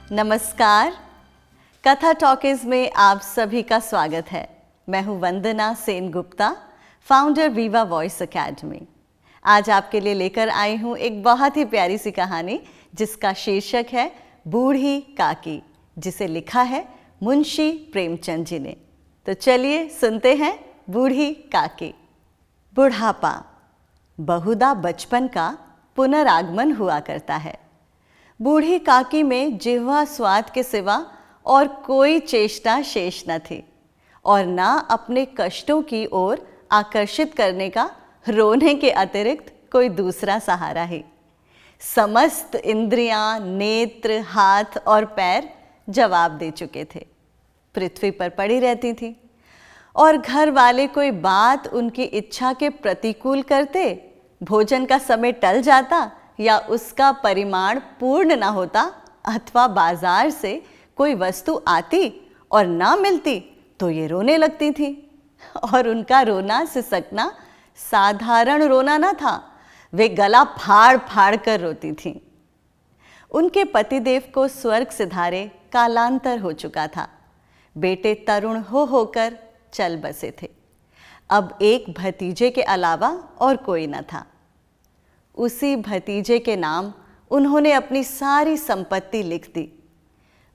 नमस्कार, कथा टॉकीज में आप सभी का स्वागत है। मैं हूं Vandana Sen Gupta, founder Viva Voice Academy. आज आपके लिए लेकर आई हूं एक बहुत ही प्यारी सी कहानी जिसका शीर्षक है बूढ़ी काकी, जिसे लिखा है मुंशी प्रेमचंद जी ने। तो चलिए सुनते हैं बूढ़ी काकी। बुढ़ापा बहुधा बचपन का पुनरागमन हुआ करता है। बूढ़ी काकी में जिह्वा स्वाद के सिवा और कोई चेष्टा शेष न थी और ना अपने कष्टों की ओर आकर्षित करने का रोने के अतिरिक्त कोई दूसरा सहारा ही। समस्त इंद्रियां, नेत्र, हाथ और पैर जवाब दे चुके थे, पृथ्वी पर पड़ी रहती थी और घर वाले कोई बात उनकी इच्छा के प्रतिकूल करते, भोजन का समय टल जाता या उसका परिमाण पूर्ण ना होता अथवा बाजार से कोई वस्तु आती और ना मिलती तो ये रोने लगती थी। और उनका रोना सिसकना साधारण रोना ना था, वे गला फाड़ फाड़ कर रोती थीं। उनके पतिदेव को स्वर्ग सिधारे कालांतर हो चुका था। बेटे तरुण हो होकर चल बसे थे। अब एक भतीजे के अलावा और कोई न था। उसी भतीजे के नाम उन्होंने अपनी सारी संपत्ति लिख दी।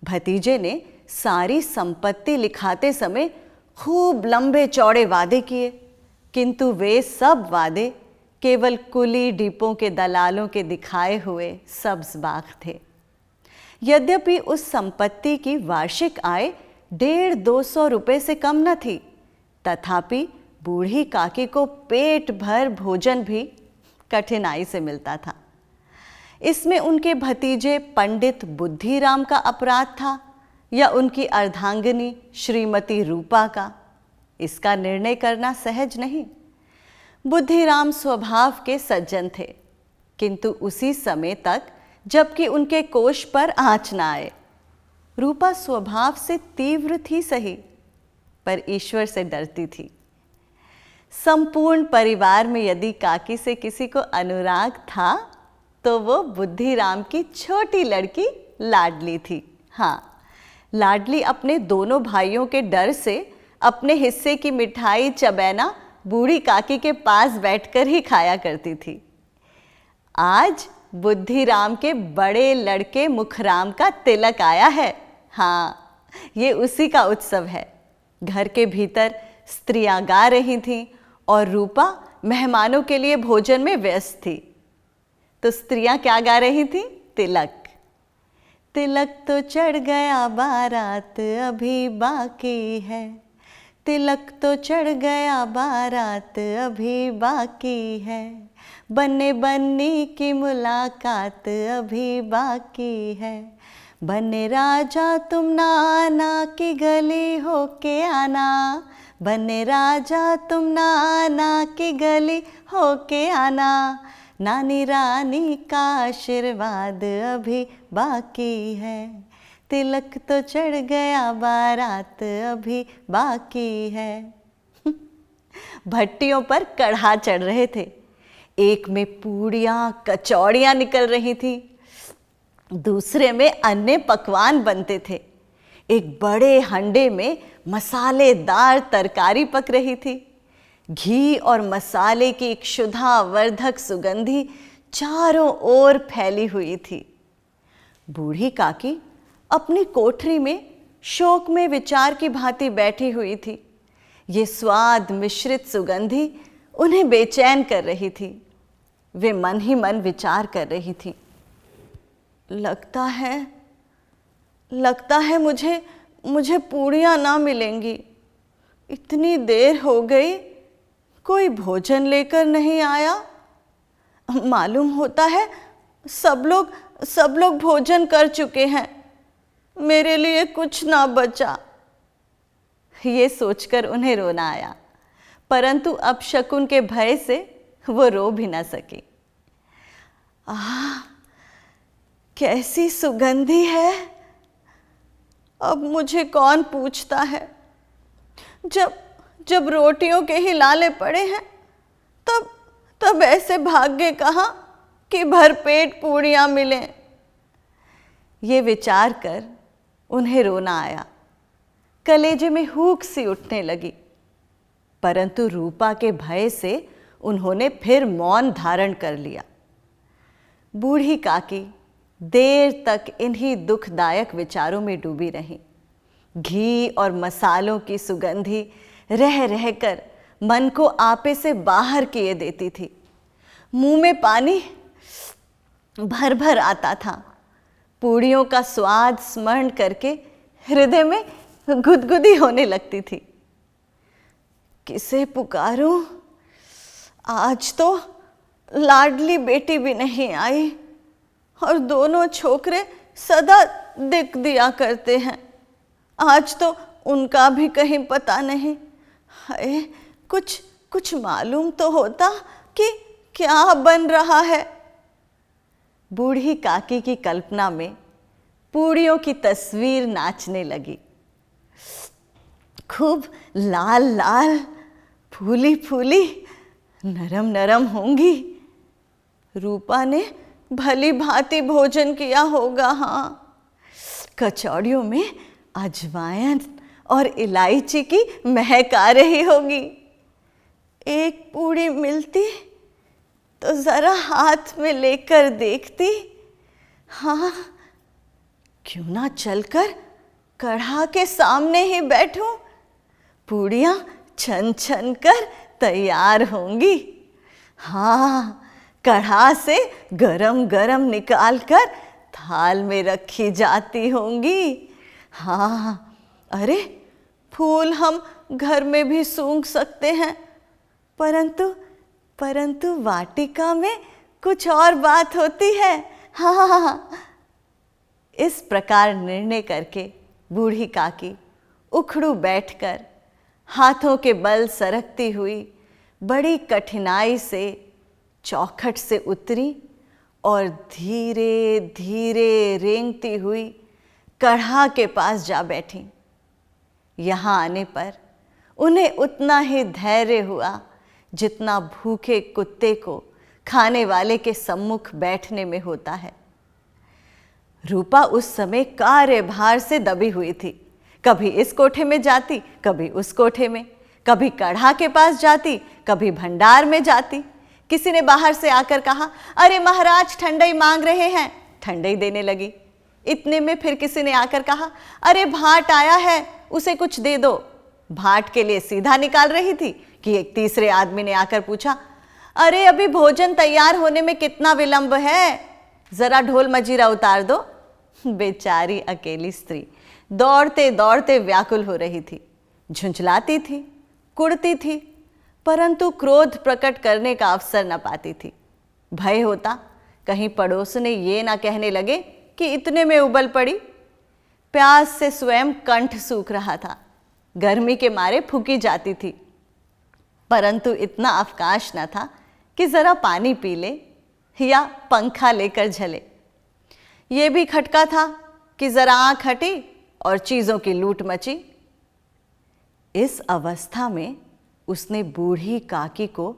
भतीजे ने सारी संपत्ति लिखाते समय खूब लंबे चौड़े वादे किए, किंतु वे सब वादे केवल कुली डिपों के दलालों के दिखाए हुए सब्ज बाग थे। यद्यपि उस संपत्ति की वार्षिक आय 150-200 रुपये से कम न थी, तथापि बूढ़ी काकी को पेट भर भोजन भी कठिनाई से मिलता था। इसमें उनके भतीजे पंडित बुद्धिराम का अपराध था या उनकी अर्धांगिनी श्रीमती रूपा का, इसका निर्णय करना सहज नहीं। बुद्धिराम स्वभाव के सज्जन थे, किंतु उसी समय तक जबकि उनके कोष पर आँच न आए। रूपा स्वभाव से तीव्र थी सही, पर ईश्वर से डरती थी। संपूर्ण परिवार में यदि काकी से किसी को अनुराग था तो वो बुद्धिराम की छोटी लड़की लाडली थी। हाँ, लाडली अपने दोनों भाइयों के डर से अपने हिस्से की मिठाई चबैना बूढ़ी काकी के पास बैठकर ही खाया करती थी। आज बुद्धिराम के बड़े लड़के मुखराम का तिलक आया है। हाँ, ये उसी का उत्सव है। घर के भीतर स्त्रियां गा रही थीं और रूपा मेहमानों के लिए भोजन में व्यस्त थी। तो स्त्रियां क्या गा रही थीं? तिलक। तिलक तो चढ़ गया बारात अभी बाकी है, तिलक तो चढ़ गया बारात अभी बाकी है, बन्ने बन्नी की मुलाकात अभी बाकी है, बन्ने राजा तुम नाना की गली होके आना, बन्ने राजा तुम नाना की गली होके आना, नानी रानी का आशीर्वाद अभी बाकी है, तिलक तो चढ़ गया बारात अभी बाकी है। भट्टियों पर कढ़ा चढ़ रहे थे। एक में पूड़ियाँ कचौड़ियाँ निकल रही थी, दूसरे में अन्य पकवान बनते थे। एक बड़े हंडे में मसालेदार तरकारी पक रही थी। घी और मसाले की एक क्षुधावर्धक सुगंधी चारों ओर फैली हुई थी। बूढ़ी काकी अपनी कोठरी में शोक में विचार की भांति बैठी हुई थी। ये स्वाद मिश्रित सुगंधी उन्हें बेचैन कर रही थी। वे मन ही मन विचार कर रही थी, लगता है मुझे पूड़ियाँ ना मिलेंगी। इतनी देर हो गई, कोई भोजन लेकर नहीं आया। मालूम होता है सब लोग भोजन कर चुके हैं, मेरे लिए कुछ ना बचा। ये सोचकर उन्हें रोना आया, परंतु अपशकुन के भय से वो रो भी न सकी। कैसी सुगंधी है, अब मुझे कौन पूछता है। जब रोटियों के ही लाले पड़े हैं तब ऐसे भाग्य कहाँ कि भरपेट पूड़ियाँ मिलें। ये विचार कर उन्हें रोना आया। कलेजे में हूक सी उठने लगी, परंतु रूपा के भय से उन्होंने फिर मौन धारण कर लिया। बूढ़ी काकी देर तक इन्हीं दुखदायक विचारों में डूबी रहीं। घी और मसालों की सुगंधी रह रहकर मन को आपे से बाहर किए देती थी। मुंह में पानी भर भर आता था। पूड़ियों का स्वाद स्मरण करके हृदय में गुदगुदी होने लगती थी। किसे पुकारूं? आज तो लाडली बेटी भी नहीं आई और दोनों छोकरे सदा दिख दिया करते हैं। आज तो उनका भी कहीं पता नहीं। हाय, कुछ मालूम तो होता कि क्या बन रहा है। बूढ़ी काकी की कल्पना में पूड़ियों की तस्वीर नाचने लगी। खूब लाल लाल, फूली फूली, नरम नरम होंगी। रूपा ने भली भांति भोजन किया होगा। हाँ, कचौड़ियों में अजवाइन और इलायची की महक आ रही होगी। एक पूड़ी मिलती तो जरा हाथ में लेकर देखती। हाँ, क्यों ना चलकर कढ़ा के सामने ही बैठूं। पूड़ियाँ छन छन कर तैयार होंगी। हाँ, कढ़ा से गरम गरम निकाल कर थाल में रखी जाती होंगी। हाँ, अरे फूल हम घर में भी सूंघ सकते हैं, परंतु वाटिका में कुछ और बात होती है। हाँ, इस प्रकार निर्णय करके बूढ़ी काकी उखड़ू बैठकर हाथों के बल सरकती हुई बड़ी कठिनाई से चौखट से उतरी और धीरे धीरे रेंगती हुई कढ़ा के पास जा बैठी। यहाँ आने पर उन्हें उतना ही धैर्य हुआ जितना भूखे कुत्ते को खाने वाले के सम्मुख बैठने में होता है। रूपा उस समय कार्यभार से दबी हुई थी। कभी इस कोठे में जाती, कभी उस कोठे में, कभी कढ़ा के पास जाती, कभी भंडार में जाती। किसी ने बाहर से आकर कहा, अरे महाराज ठंडई मांग रहे हैं। ठंडई देने लगी। इतने में फिर किसी ने आकर कहा, अरे भाट आया है, उसे कुछ दे दो। भाट के लिए सीधा निकाल रही थी कि एक तीसरे आदमी ने आकर पूछा, अरे अभी भोजन तैयार होने में कितना विलंब है, जरा ढोल मजीरा उतार दो। बेचारी अकेली स्त्री दौड़ते दौड़ते व्याकुल हो रही थी, झुंझलाती थी, कुड़ती थी, परंतु क्रोध प्रकट करने का अवसर न पाती थी। भय होता कहीं पड़ोसने ये ना कहने लगे कि इतने में उबल पड़ी। प्यास से स्वयं कंठ सूख रहा था, गर्मी के मारे फूकी जाती थी, परंतु इतना अवकाश न था कि जरा पानी पी ले या पंखा लेकर झले। ये भी खटका था कि जरा आंख हटी और चीजों की लूट मची। इस अवस्था में उसने बूढ़ी काकी को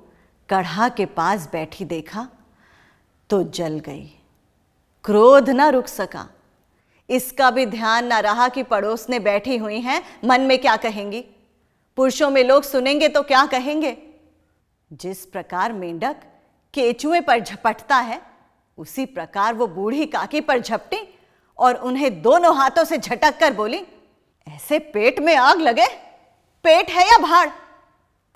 कढ़ा के पास बैठी देखा तो जल गई। क्रोध न रुक सका। इसका भी ध्यान न रहा कि पड़ोस ने बैठी हुई हैं, मन में क्या कहेंगी, पुरुषों में लोग सुनेंगे तो क्या कहेंगे। जिस प्रकार मेंढक केचुए पर झपटता है, उसी प्रकार वो बूढ़ी काकी पर झपटी और उन्हें दोनों हाथों से झटक कर बोली, ऐसे पेट में आग लगे, पेट है या भाड़?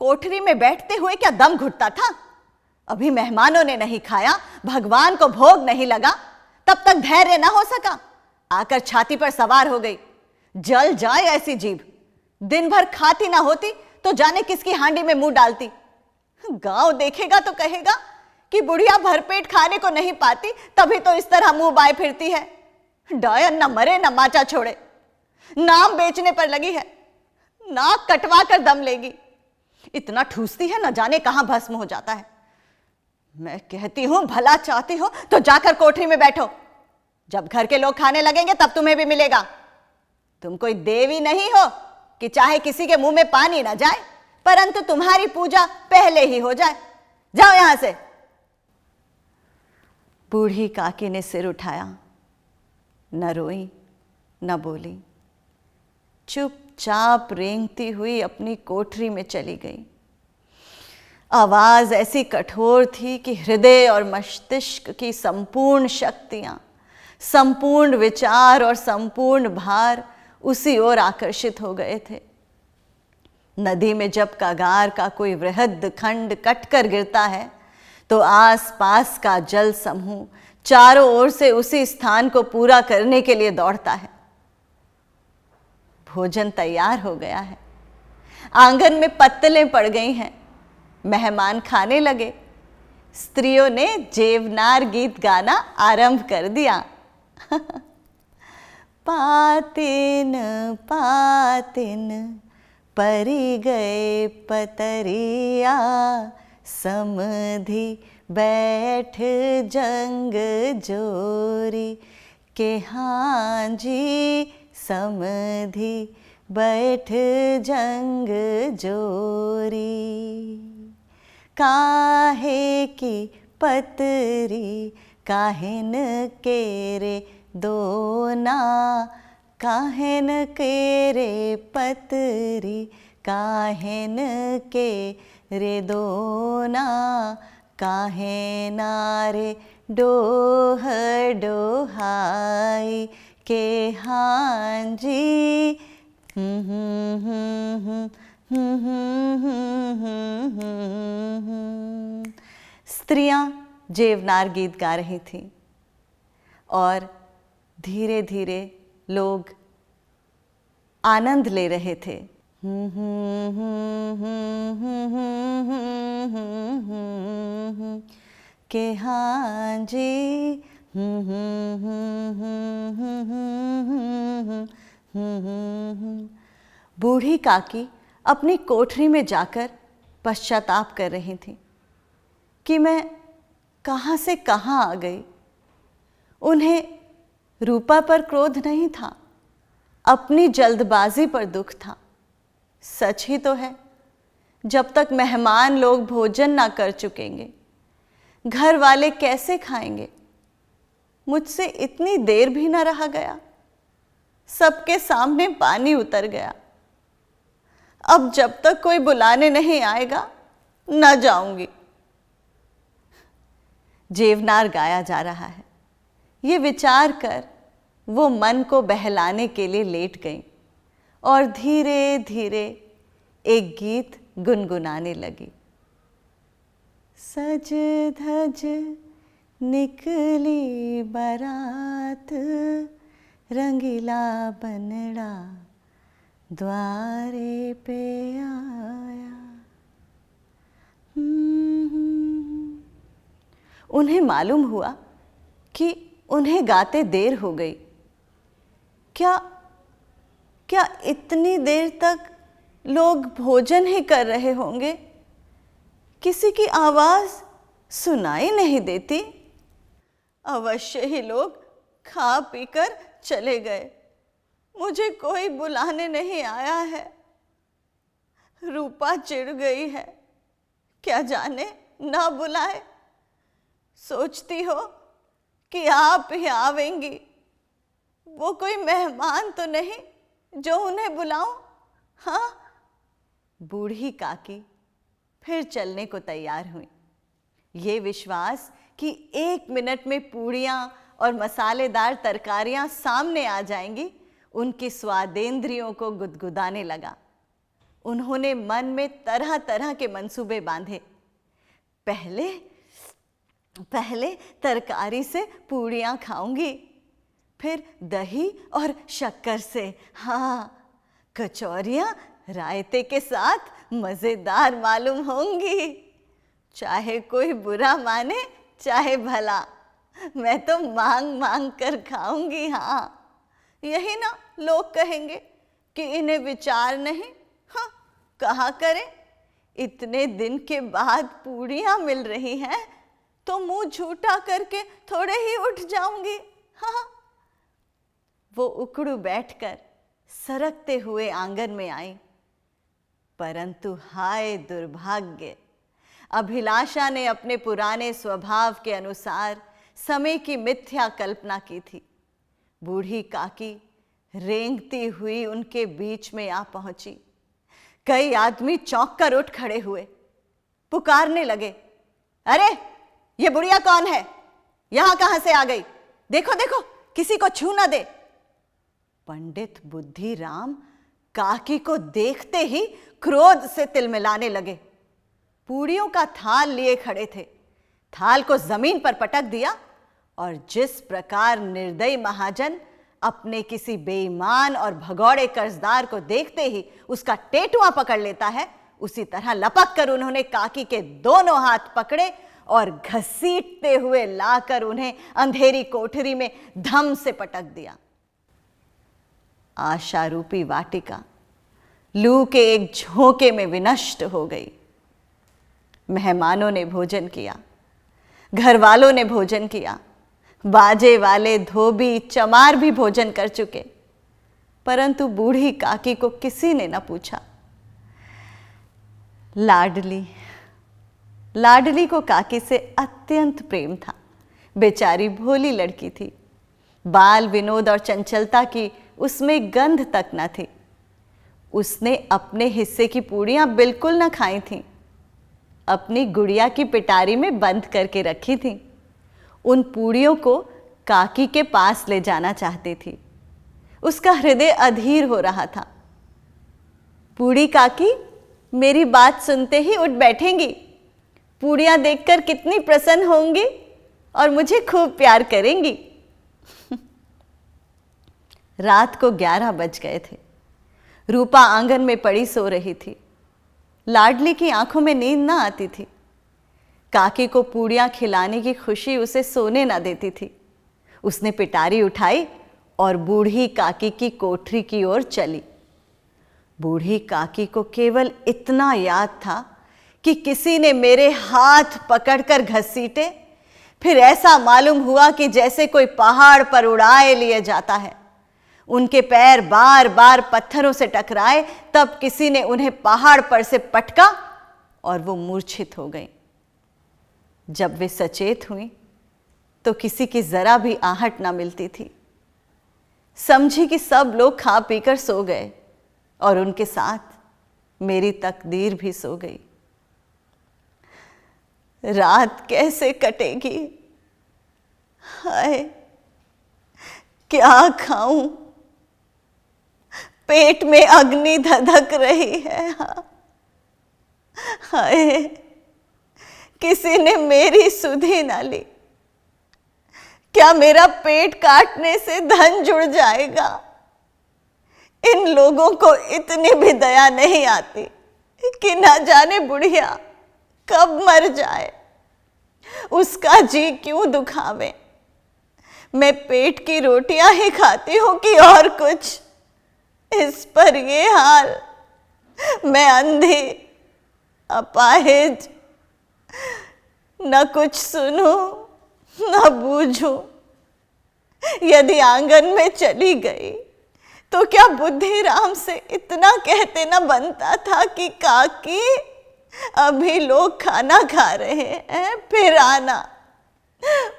कोठरी में बैठते हुए क्या दम घुटता था? अभी मेहमानों ने नहीं खाया, भगवान को भोग नहीं लगा, तब तक धैर्य ना हो सका, आकर छाती पर सवार हो गई। जल जाए ऐसी जीभ, दिन भर खाती ना होती तो जाने किसकी हांडी में मुंह डालती। गांव देखेगा तो कहेगा कि बुढ़िया भरपेट खाने को नहीं पाती, तभी तो इस तरह मुंह बाए फिरती है। डायन न मरे न माचा छोड़े, नाम बेचने पर लगी है, नाक कटवा कर दम लेगी। इतना ठूसती है, न जाने कहां भस्म हो जाता है। मैं कहती हूं भला चाहती हो तो जाकर कोठरी में बैठो, जब घर के लोग खाने लगेंगे तब तुम्हें भी मिलेगा। तुम कोई देवी नहीं हो कि चाहे किसी के मुंह में पानी ना जाए, परंतु तुम्हारी पूजा पहले ही हो जाए। जाओ यहां से। बूढ़ी काकी ने सिर उठाया, न रोई न बोली, चुपचाप रेंगती हुई अपनी कोठरी में चली गई। आवाज ऐसी कठोर थी कि हृदय और मस्तिष्क की संपूर्ण शक्तियां, संपूर्ण विचार और संपूर्ण भार उसी ओर आकर्षित हो गए थे। नदी में जब कागार का कोई वृहद खंड कटकर गिरता है तो आसपास का जल समूह चारों ओर से उसी स्थान को पूरा करने के लिए दौड़ता है। भोजन तैयार हो गया है, आंगन में पत्तलें पड़ गई हैं, मेहमान खाने लगे। स्त्रियों ने जेवनार गीत गाना आरंभ कर दिया। पातिन पातिन परी गए पतरिया, समधि बैठ जंग जोरी के हाँ जी, समधि बैठ जंग जोरी। काहे की पतरी काहेन के रे दोना, काहेन के रे पतरी काहेन के रे दोना, काहे नारे डोह डोहाई के हाँ जी। स्त्रियां जेवनार गीत गा रही थीं और धीरे धीरे लोग आनंद ले रहे थे। के हाँ जी। बूढ़ी काकी अपनी कोठरी में जाकर पश्चाताप कर रही थी कि मैं कहाँ से कहाँ आ गई। उन्हें रूपा पर क्रोध नहीं था, अपनी जल्दबाजी पर दुख था। सच ही तो है, जब तक मेहमान लोग भोजन ना कर चुकेंगे घर वाले कैसे खाएंगे। मुझसे इतनी देर भी ना रहा गया, सबके सामने पानी उतर गया। अब जब तक कोई बुलाने नहीं आएगा न जाऊंगी। जेवनार गाया जा रहा है, ये विचार कर वो मन को बहलाने के लिए लेट गई और धीरे धीरे एक गीत गुनगुनाने लगी। सज धज निकली बारात, रंगीला बनड़ा द्वारे पे आया। उन्हें मालूम हुआ कि उन्हें गाते देर हो गई। क्या इतनी देर तक लोग भोजन ही कर रहे होंगे? किसी की आवाज सुनाई नहीं देती। अवश्य ही लोग खा पीकर चले गए, मुझे कोई बुलाने नहीं आया है। रूपा चिढ़ गई है, क्या जाने ना बुलाए। सोचती हो कि आप ही आवेंगी, वो कोई मेहमान तो नहीं जो उन्हें बुलाऊं। हाँ। बूढ़ी काकी फिर चलने को तैयार हुई, ये विश्वास कि 1 मिनट में पूड़ियाँ और मसालेदार तरकारियाँ सामने आ जाएंगी उनकी स्वादेंद्रियों को गुदगुदाने लगा। उन्होंने मन में तरह तरह के मंसूबे बांधे। पहले तरकारी से पूड़ियाँ खाऊंगी, फिर दही और शक्कर से, हाँ, कचौरियाँ रायते के साथ मज़ेदार मालूम होंगी। चाहे कोई बुरा माने चाहे भला, मैं तो मांग मांग कर खाऊंगी। हाँ, यही ना लोग कहेंगे कि इन्हें विचार नहीं। हाँ, कहा करें, इतने दिन के बाद पूड़ियाँ मिल रही हैं तो मुंह झूठा करके थोड़े ही उठ जाऊंगी। हाँ। वो उकड़ू बैठकर सरकते हुए आंगन में आई, परंतु हाय दुर्भाग्य, अभिलाषा ने अपने पुराने स्वभाव के अनुसार समय की मिथ्या कल्पना की थी। बूढ़ी काकी रेंगती हुई उनके बीच में आ पहुंची। कई आदमी चौंक कर उठ खड़े हुए, पुकारने लगे, अरे ये बुढ़िया कौन है? यहां कहां से आ गई? देखो देखो, किसी को छू ना दे। पंडित बुद्धिराम काकी को देखते ही क्रोध से तिलमिलाने लगे। पूड़ियों का थाल लिए खड़े थे, थाल को जमीन पर पटक दिया और जिस प्रकार निर्दयी महाजन अपने किसी बेईमान और भगौड़े कर्जदार को देखते ही उसका टेटुआ पकड़ लेता है, उसी तरह लपक कर उन्होंने काकी के दोनों हाथ पकड़े और घसीटते हुए लाकर उन्हें अंधेरी कोठरी में धम से पटक दिया। आशा रूपी वाटिका लू के एक झोंके में विनष्ट हो गई। मेहमानों ने भोजन किया, घर वालों ने भोजन किया, बाजे वाले धोबी चमार भी भोजन कर चुके, परंतु बूढ़ी काकी को किसी ने न पूछा। लाडली को काकी से अत्यंत प्रेम था। बेचारी भोली लड़की थी, बाल विनोद और चंचलता की उसमें गंध तक न थी। उसने अपने हिस्से की पूड़ियां बिल्कुल न खाई थीं, अपनी गुड़िया की पिटारी में बंद करके रखी थीं। उन पूड़ियों को काकी के पास ले जाना चाहती थी। उसका हृदय अधीर हो रहा था। पूड़ी काकी मेरी बात सुनते ही उठ बैठेंगी, पूड़ियां देखकर कितनी प्रसन्न होंगी और मुझे खूब प्यार करेंगी। रात को 11 बज गए थे। रूपा आंगन में पड़ी सो रही थी। लाडली की आंखों में नींद ना आती थी। काकी को पूड़ियां खिलाने की खुशी उसे सोने ना देती थी। उसने पिटारी उठाई और बूढ़ी काकी की कोठरी की ओर चली। बूढ़ी काकी को केवल इतना याद था कि किसी ने मेरे हाथ पकड़कर घसीटे, फिर ऐसा मालूम हुआ कि जैसे कोई पहाड़ पर उड़ाए लिए जाता है। उनके पैर बार बार पत्थरों से टकराए, तब किसी ने उन्हें पहाड़ पर से पटका और वो मूर्छित हो गई। जब वे सचेत हुई तो किसी की जरा भी आहट ना मिलती थी। समझी कि सब लोग खा पीकर सो गए और उनके साथ मेरी तकदीर भी सो गई। रात कैसे कटेगी? हाय, क्या खाऊं? पेट में अग्नि धधक रही है। हाय, किसी ने मेरी सुधि ना ली। क्या मेरा पेट काटने से धन जुड़ जाएगा? इन लोगों को इतनी भी दया नहीं आती कि ना जाने बुढ़िया कब मर जाए, उसका जी क्यों दुखावे। मैं पेट की रोटियां ही खाती हूं कि और कुछ। इस पर ये हाल, मैं अंधी, अपाहिज, न कुछ सुनूं न बूझूं। यदि आंगन में चली गई तो क्या बुद्धिराम से इतना कहते न बनता था कि काकी अभी लोग खाना खा रहे हैं, फिर आना।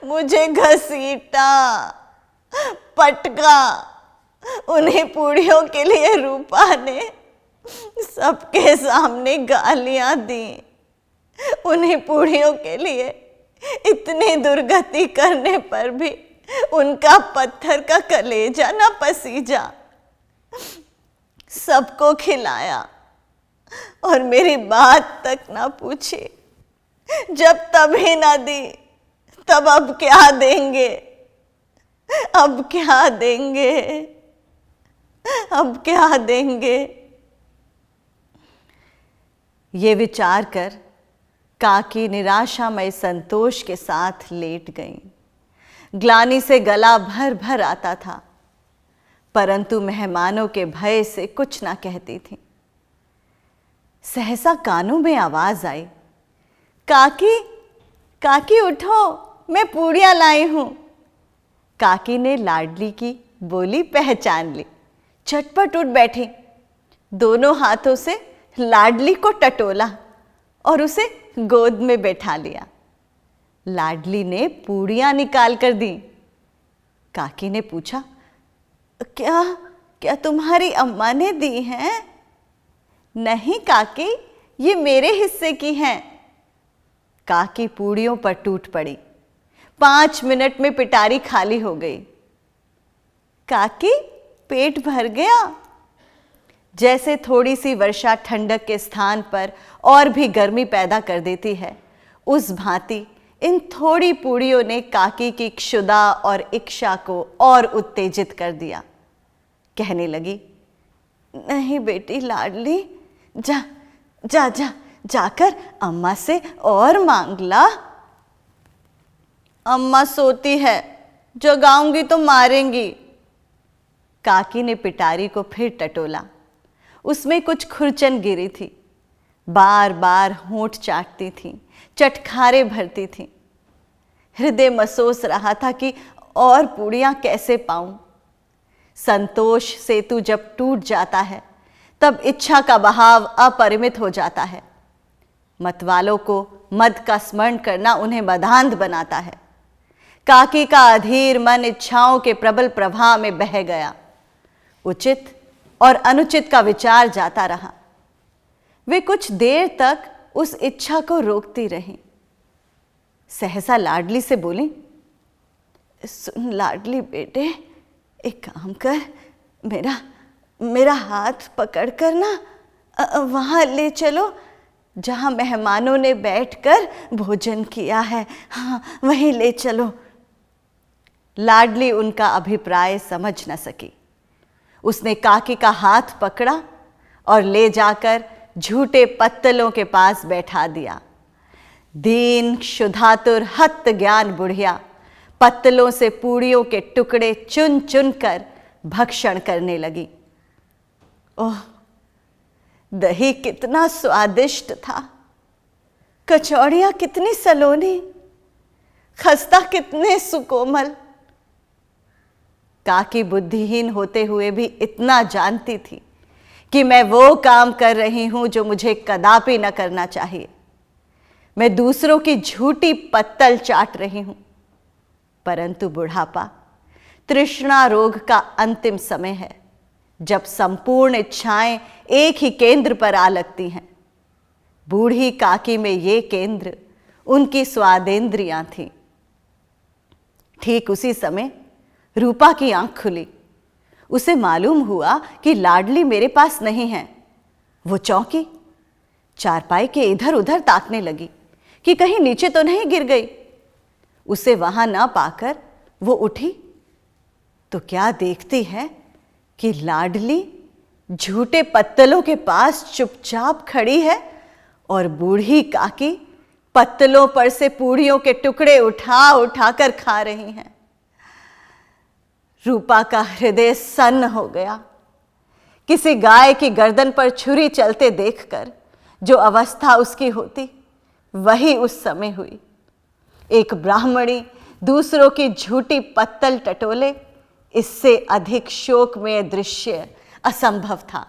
मुझे घसीटा, पटका। उन्हीं पूड़ियों के लिए रूपा ने सबके सामने गालियां दी। उन्हीं पूड़ियों के लिए इतनी दुर्गति करने पर भी उनका पत्थर का कलेजा ना पसीजा। सबको खिलाया और मेरी बात तक ना पूछी। जब तभी ना दी, तब अब क्या देंगे? अब क्या देंगे? अब क्या देंगे? ये विचार कर काकी निराशामय संतोष के साथ लेट गईं। ग्लानि से गला भर भर आता था, परंतु मेहमानों के भय से कुछ ना कहती थी। सहसा कानों में आवाज आई, काकी, काकी उठो, मैं पूड़ियां लाई हूं। काकी ने लाडली की बोली पहचान ली, झटपट उठ बैठी, दोनों हाथों से लाडली को टटोला और उसे गोद में बैठा लिया। लाडली ने पूड़ियां निकाल कर दी। काकी ने पूछा, क्या क्या तुम्हारी अम्मा ने दी हैं? नहीं काकी, ये मेरे हिस्से की हैं। काकी पूड़ियों पर टूट पड़ी। 5 मिनट में पिटारी खाली हो गई। काकी, पेट भर गया? जैसे थोड़ी सी वर्षा ठंडक के स्थान पर और भी गर्मी पैदा कर देती है, उस भांति इन थोड़ी पूड़ियों ने काकी की क्षुधा और इच्छा को और उत्तेजित कर दिया। कहने लगी, नहीं बेटी लाडली, जा जा जा जाकर अम्मा से और मांग ला। अम्मा सोती है, जगाऊंगी तो मारेंगी। काकी ने पिटारी को फिर टटोला। उसमें कुछ खुरचन गिरी थी। बार बार होंठ चाटती थी, चटखारे भरती थी। हृदय मसोस रहा था कि और पूड़ियां कैसे पाऊं। संतोष सेतु जब टूट जाता है तब इच्छा का बहाव अपरिमित हो जाता है। मतवालों को मद का स्मरण करना उन्हें मदांध बनाता है। काकी का अधीर मन इच्छाओं के प्रबल प्रवाह में बह गया। उचित और अनुचित का विचार जाता रहा। वे कुछ देर तक उस इच्छा को रोकती रहीं। सहसा लाडली से बोली, सुन लाडली बेटे, एक काम कर, मेरा हाथ पकड़कर ना वहां ले चलो जहां मेहमानों ने बैठकर भोजन किया है। हाँ, वहीं ले चलो। लाडली उनका अभिप्राय समझ न सकी। उसने काकी का हाथ पकड़ा और ले जाकर झूठे पत्तलों के पास बैठा दिया। दीन क्षुधातुर हत ज्ञान बुढ़िया पत्तलों से पूड़ियों के टुकड़े चुन चुन कर भक्षण करने लगी। ओह, दही कितना स्वादिष्ट था, कचौड़ियां कितनी सलोनी, खस्ता कितने सुकोमल। काकी बुद्धिहीन होते हुए भी इतना जानती थी कि मैं वो काम कर रही हूं जो मुझे कदापि न करना चाहिए। मैं दूसरों की झूठी पत्तल चाट रही हूं। परंतु बुढ़ापा तृष्णा रोग का अंतिम समय है, जब संपूर्ण इच्छाएं एक ही केंद्र पर आ लगती हैं। बूढ़ी काकी में ये केंद्र उनकी स्वादेंद्रियां थीं। ठीक उसी समय रूपा की आंख खुली। उसे मालूम हुआ कि लाडली मेरे पास नहीं है। वो चौंकी, चारपाई के इधर उधर ताकने लगी कि कहीं नीचे तो नहीं गिर गई। उसे वहां न पाकर वो उठी तो क्या देखती है कि लाडली झूठे पत्तलों के पास चुपचाप खड़ी है और बूढ़ी काकी पत्तलों पर से पूड़ियों के टुकड़े उठा उठाकर खा रही हैं। रूपा का हृदय सन्न हो गया। किसी गाय की गर्दन पर छुरी चलते देखकर जो अवस्था उसकी होती, वही उस समय हुई। एक ब्राह्मणी दूसरों की झूठी पत्तल टटोले, इससे अधिक शोकमय दृश्य असंभव था।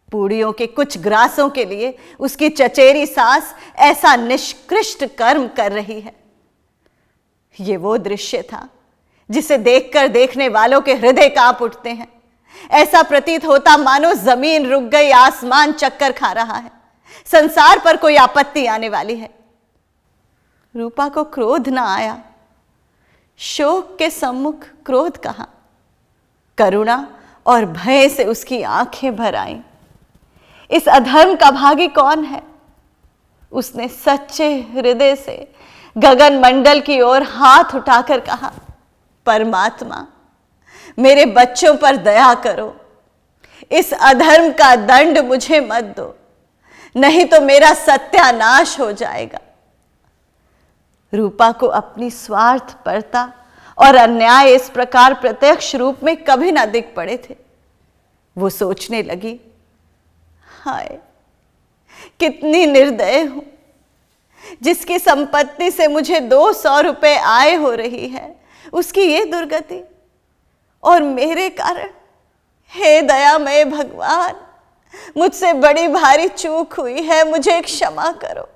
पूड़ियों के कुछ ग्रासों के लिए उसकी चचेरी सास ऐसा निष्कृष्ट कर्म कर रही है। ये वो दृश्य था जिसे देखकर देखने वालों के हृदय कांप उठते हैं। ऐसा प्रतीत होता मानो जमीन रुक गई, आसमान चक्कर खा रहा है, संसार पर कोई आपत्ति आने वाली है। रूपा को क्रोध न आया। शोक के सम्मुख क्रोध कहां? करुणा और भय से उसकी आंखें भर आईं। इस अधर्म का भागी कौन है? उसने सच्चे हृदय से गगन मंडल की ओर हाथ उठाकर कहा, परमात्मा, मेरे बच्चों पर दया करो। इस अधर्म का दंड मुझे मत दो, नहीं तो मेरा सत्यानाश हो जाएगा। रूपा को अपनी स्वार्थपरता और अन्याय इस प्रकार प्रत्यक्ष रूप में कभी ना दिख पड़े थे। वो सोचने लगी, हाय कितनी निर्दय हूं। जिसकी संपत्ति से मुझे 200 रुपए आय हो रही है, उसकी ये दुर्गति, और मेरे कारण। हे दयामय भगवान, मुझसे बड़ी भारी चूक हुई है, मुझे क्षमा करो।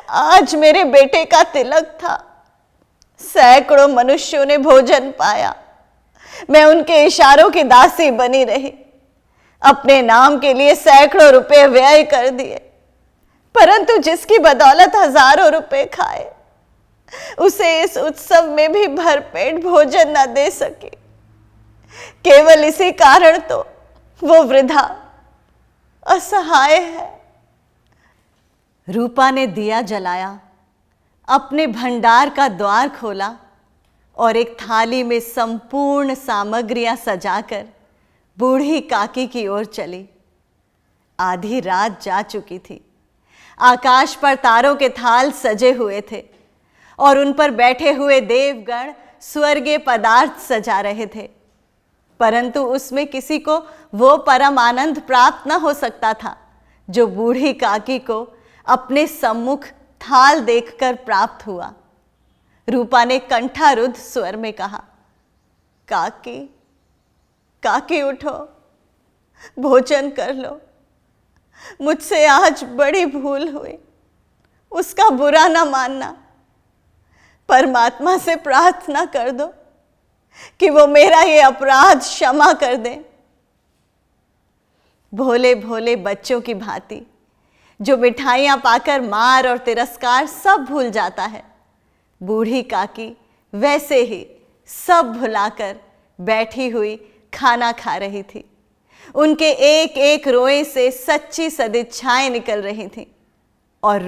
आज मेरे बेटे का तिलक था, सैकड़ों मनुष्यों ने भोजन पाया, मैं उनके इशारों की दासी बनी रही, अपने नाम के लिए सैकड़ों रुपए व्यय कर दिए, परंतु जिसकी बदौलत हजारों रुपए खाए, उसे इस उत्सव में भी भरपेट भोजन न दे सकी। केवल इसी कारण तो वो वृद्धा असहाय है। रूपा ने दिया जलाया, अपने भंडार का द्वार खोला और एक थाली में संपूर्ण सामग्रियां सजाकर बूढ़ी काकी की ओर चली। आधी रात जा चुकी थी। आकाश पर तारों के थाल सजे हुए थे और उन पर बैठे हुए देवगण स्वर्गीय पदार्थ सजा रहे थे, परंतु उसमें किसी को वो परम आनंद प्राप्त न हो सकता था जो बूढ़ी काकी को अपने सम्मुख थाल देखकर प्राप्त हुआ। रूपा ने कंठारुद्ध स्वर में कहा, काकी, काकी उठो, भोजन कर लो। मुझसे आज बड़ी भूल हुई, उसका बुरा ना मानना। परमात्मा से प्रार्थना कर दो कि वो मेरा ये अपराध क्षमा कर दे। भोले भोले बच्चों की भांति जो मिठाइयां पाकर मार और तिरस्कार सब भूल जाता है, बूढ़ी काकी वैसे ही सब भुलाकर बैठी हुई खाना खा रही थी। उनके एक एक रोए से सच्ची सदिच्छाएं निकल रही थीं और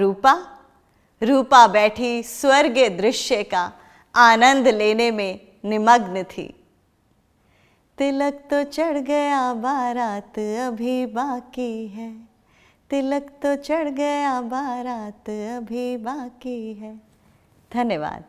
रूपा बैठी स्वर्गीय दृश्य का आनंद लेने में निमग्न थी। तिलक तो चढ़ गया, बारात अभी बाकी है। तिलक तो चढ़ गया, बारात अभी बाकी है। धन्यवाद।